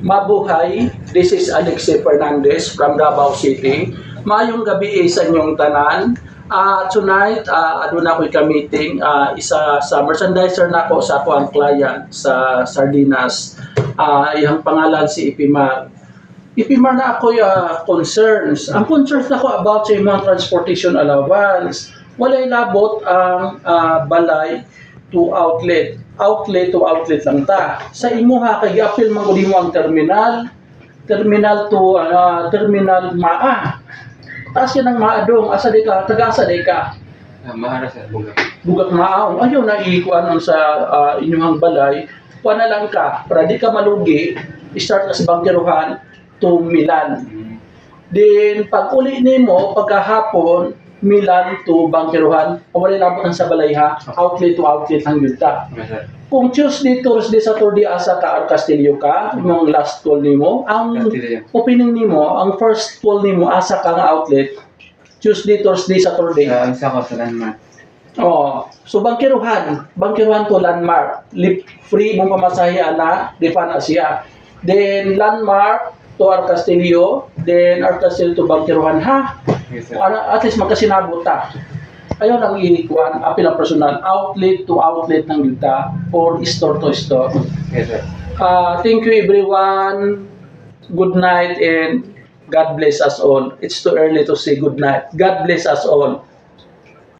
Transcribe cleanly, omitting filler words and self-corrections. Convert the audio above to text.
Mabuhay, this is Alexi Fernandez from Davao City. Maayong gabi sa inyong tanan. Tonight, doon ako'y ka-meeting. Isa sa merchandiser na ako sa ako ang client sa Sardinas. Iyang pangalan si Ipimar. Ipimar na ako'y concerns. Ang concerns na ako about sa imong transportation allowance. Walay labot ang balay to outlet. Outlet to outlet lang ta. Sa imuha kay apil man gud mo ang terminal to terminal maa. Taas yan ang maadong asa di ka taga-asa di ka. Mahara sa bugak. Bugak maaong ayaw na ikuan sa inyong balay. Kuan na lang ka para di ka malugi. Start ka sa Bangkiruhan to Milan. Then pag uli nimo pagkahapon Milan to Bangkiruhan, wala labot ang sa balay ha, outlet to outlet lang yun ta. Kung Tuesday, Thursday, Saturday, asa ka, Castillo ka, yung last call nimo, ang opening nimo, ang first call nimo, asa ka nga outlet, Tuesday, Thursday, Saturday. Isa ko sa landmark. Oh, so Bangkiruhan to landmark, free mong pamasahe ana, di pa na siya. Then landmark to Castillo, then Castillo to Bangkiruhan ha. Yes, sir. At least magkasinabot ta. Ayaw lang iikuan, apil ang personal, outlet to outlet ng yuta or store to store. Yes, sir. Thank you everyone. Good night and God bless us all. It's too early to say good night. God bless us all.